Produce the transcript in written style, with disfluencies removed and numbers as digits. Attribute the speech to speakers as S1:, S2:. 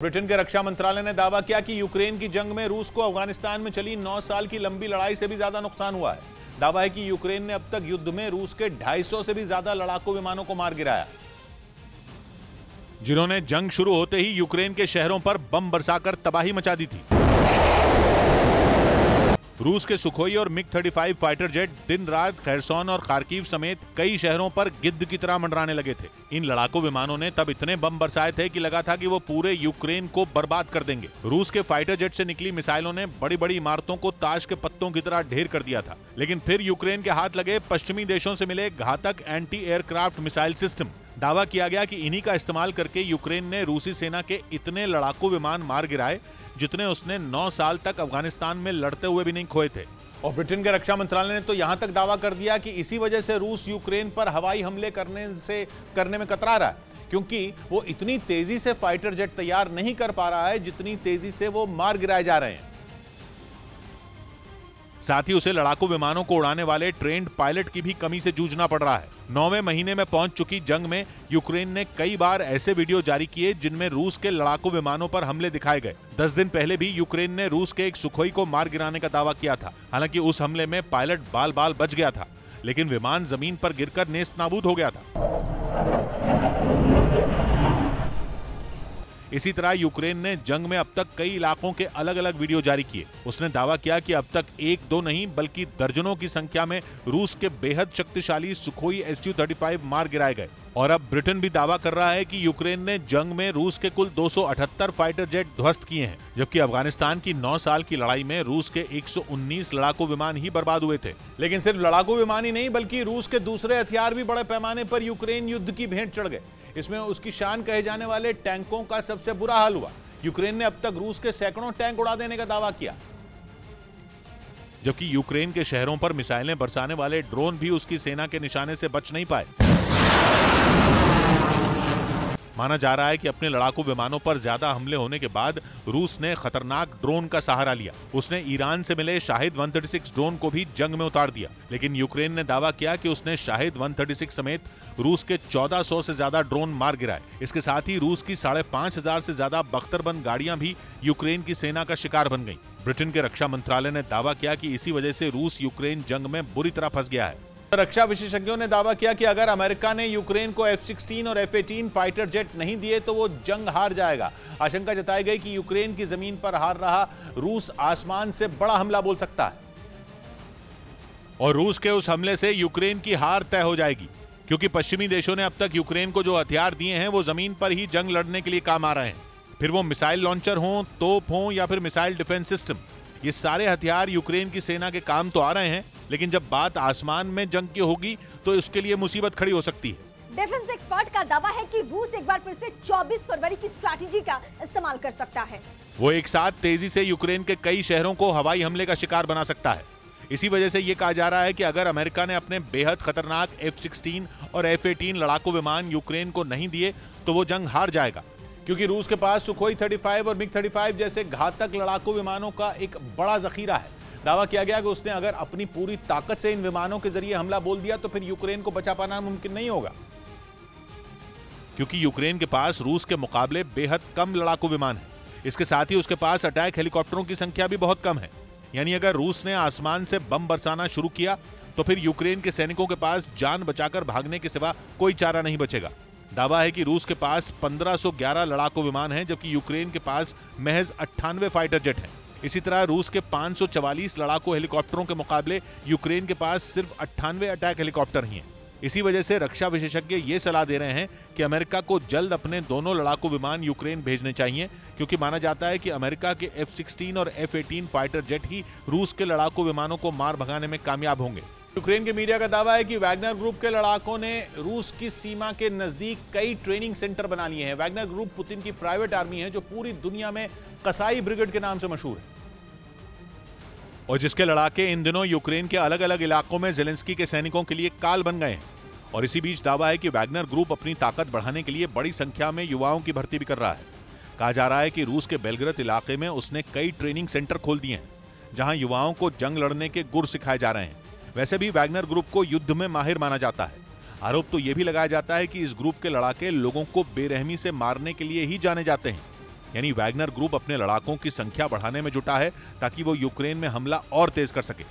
S1: Britain के रक्षा मंत्रालय ने दावा किया कि यूक्रेन की जंग में रूस को अफगानिस्तान में चली 9 साल की लंबी लड़ाई से भी ज्यादा नुकसान हुआ है। दावा है कि यूक्रेन ने अब तक युद्ध में रूस के 250 से भी ज्यादा लड़ाकू विमानों को मार गिराया, जिन्होंने जंग शुरू होते ही यूक्रेन के शहरों पर बम बरसाकर तबाही मचा दी थी। रूस के सुखोई और मिग 35 फाइटर जेट दिन रात खैरसोन और खार्किव समेत कई शहरों पर गिद्ध की तरह मंडराने लगे थे। इन लड़ाकू विमानों ने तब इतने बम बरसाए थे कि लगा था कि वो पूरे यूक्रेन को बर्बाद कर देंगे। रूस के फाइटर जेट से निकली मिसाइलों ने बड़ी बड़ी इमारतों को ताश के पत्तों की तरह ढेर कर दिया था। लेकिन फिर यूक्रेन के हाथ लगे पश्चिमी देशों से मिले घातक एंटी एयरक्राफ्ट मिसाइल सिस्टम। दावा किया गया कि इन्हीं का इस्तेमाल करके यूक्रेन ने रूसी सेना के इतने लड़ाकू विमान मार गिराए जितने उसने 9 साल तक अफगानिस्तान में लड़ते हुए भी नहीं खोए थे। और ब्रिटेन के रक्षा मंत्रालय ने तो यहां तक दावा कर दिया कि इसी वजह से रूस यूक्रेन पर हवाई हमले करने में कतरा रहा है, क्योंकि वो इतनी तेजी से फाइटर जेट तैयार नहीं कर पा रहा है जितनी तेजी से वो मार गिराए जा रहे हैं। साथ ही उसे लड़ाकू विमानों को उड़ाने वाले ट्रेंड पायलट की भी कमी से जूझना पड़ रहा है। 9वें महीने में पहुंच चुकी जंग में यूक्रेन ने कई बार ऐसे वीडियो जारी किए जिनमें रूस के लड़ाकू विमानों पर हमले दिखाए गए। 10 दिन पहले भी यूक्रेन ने रूस के एक सुखोई को मार गिराने का दावा किया था। हालांकि उस हमले में पायलट बाल बाल बच गया था, लेकिन विमान जमीन पर गिरकर नेस्त नाबूद हो गया था। इसी तरह यूक्रेन ने जंग में अब तक कई इलाकों के अलग अलग वीडियो जारी किए। उसने दावा किया कि अब तक 1-2 नहीं बल्कि दर्जनों की संख्या में रूस के बेहद शक्तिशाली सुखोई Su-35 मार गिराए गए। और अब ब्रिटेन भी दावा कर रहा है कि यूक्रेन ने जंग में रूस के कुल 278 फाइटर जेट ध्वस्त किए हैं, जबकि अफगानिस्तान की 9 साल की लड़ाई में रूस के 119 लड़ाकू विमान ही बर्बाद हुए थे। लेकिन सिर्फ लड़ाकू विमान ही नहीं बल्कि रूस के दूसरे हथियार भी बड़े पैमाने पर यूक्रेन युद्ध की भेंट चढ़ गए। इसमें उसकी शान कहे जाने वाले टैंकों का सबसे बुरा हाल हुआ। यूक्रेन ने अब तक रूस के सैकड़ों टैंक उड़ा देने का दावा किया, जबकि यूक्रेन के शहरों पर मिसाइलें बरसाने वाले ड्रोन भी उसकी सेना के निशाने से बच नहीं पाए। माना जा रहा है कि अपने लड़ाकू विमानों पर ज्यादा हमले होने के बाद रूस ने खतरनाक ड्रोन का सहारा लिया। उसने ईरान से मिले शाहिद 136 ड्रोन को भी जंग में उतार दिया। लेकिन यूक्रेन ने दावा किया कि उसने शाहिद 136 समेत रूस के 1400 से ज्यादा ड्रोन मार गिराए। इसके साथ ही रूस की 5500 से ज्यादा बख्तरबंद गाड़ियां भी यूक्रेन की सेना का शिकार बन गईं। ब्रिटेन के रक्षा मंत्रालय ने दावा किया कि इसी वजह से रूस यूक्रेन जंग में बुरी तरह फंस गया है। रक्षा विशेषज्ञों ने दावा किया कि अगर अमेरिका ने यूक्रेन को F-16 और F-18 फाइटर जेट नहीं दिए तो वो जंग हार जाएगा। आशंका जताई गई कि यूक्रेन की जमीन पर हार रहा रूस आसमान से बड़ा हमला बोल सकता है और रूस के उस हमले से यूक्रेन की हार तय हो जाएगी, क्योंकि पश्चिमी देशों ने अब तक यूक्रेन को जो हथियार दिए हैं वो जमीन पर ही जंग लड़ने के लिए काम आ रहे हैं। फिर वो मिसाइल लॉन्चर हों, तोप हों या फिर मिसाइल डिफेंस सिस्टम, ये सारे हथियार यूक्रेन की सेना के काम तो आ रहे हैं, लेकिन जब बात आसमान में जंग की होगी तो इसके लिए मुसीबत खड़ी हो सकती है।
S2: डिफेंस एक्सपर्ट का दावा है कि रूस एक बार फिर से 24 फरवरी की स्ट्रैटेजी का इस्तेमाल कर सकता है।
S1: वो एक साथ तेजी से यूक्रेन के कई शहरों को हवाई हमले का शिकार बना सकता है। इसी वजह से ये कहा जा रहा है कि अगर अमेरिका ने अपने बेहद खतरनाक F-16 और F-18 लड़ाकू विमान यूक्रेन को नहीं दिए तो वो जंग हार जाएगा, क्योंकि रूस के पास सुखोई 35 और मिग 35 जैसे घातक लड़ाकू विमानों का एक बड़ा जखीरा है। दावा किया गया कि उसने अगर अपनी पूरी ताकत से इन विमानों के जरिए हमला बोल दिया तो फिर यूक्रेन को बचा पाना मुमकिन नहीं होगा, क्योंकि यूक्रेन के पास रूस के मुकाबले बेहद कम लड़ाकू विमान है। इसके साथ ही उसके पास अटैक हेलीकॉप्टरों की संख्या भी बहुत कम है। यानी अगर रूस ने आसमान से बम बरसाना शुरू किया तो फिर यूक्रेन के सैनिकों के पास जान बचाकर भागने के सिवा कोई चारा नहीं बचेगा। दावा है कि रूस के पास 1511 लड़ाकू विमान हैं, जबकि यूक्रेन के पास महज 98 फाइटर जेट हैं। इसी तरह रूस के 544 लड़ाकू हेलीकॉप्टरों के मुकाबले यूक्रेन के पास सिर्फ 98 अटैक हेलीकॉप्टर ही हैं। इसी वजह से रक्षा विशेषज्ञ ये सलाह दे रहे हैं कि अमेरिका को जल्द अपने दोनों लड़ाकू विमान यूक्रेन भेजने चाहिए, क्योंकि माना जाता है कि अमेरिका के F-16 और F-18 फाइटर जेट ही रूस के लड़ाकू विमानों को मार भगाने में कामयाब होंगे। यूक्रेन के मीडिया का दावा है कि वैगनर ग्रुप के लड़ाकों ने रूस की सीमा के नजदीक कई ट्रेनिंग सेंटर बना लिए हैं। वैगनर ग्रुप पुतिन की प्राइवेट आर्मी है जो पूरी दुनिया में कसाई ब्रिगेड के नाम से मशहूर है और जिसके लड़ाके इन दिनों यूक्रेन के अलग अलग इलाकों में ज़ेलेंस्की के सैनिकों के लिए काल बन गए हैं। और इसी बीच दावा है कि वैगनर ग्रुप अपनी ताकत बढ़ाने के लिए बड़ी संख्या में युवाओं की भर्ती भी कर रहा है। कहा जा रहा है कि रूस के बेलग्रद इलाके में उसने कई ट्रेनिंग सेंटर खोल दिए हैं, जहां युवाओं को जंग लड़ने के गुर सिखाए जा रहे हैं। वैसे भी वैगनर ग्रुप को युद्ध में माहिर माना जाता है। आरोप तो यह भी लगाया जाता है कि इस ग्रुप के लड़ाके लोगों को बेरहमी से मारने के लिए ही जाने जाते हैं। यानी वैगनर ग्रुप अपने लड़ाकों की संख्या बढ़ाने में जुटा है ताकि वो यूक्रेन में हमला और तेज कर सके।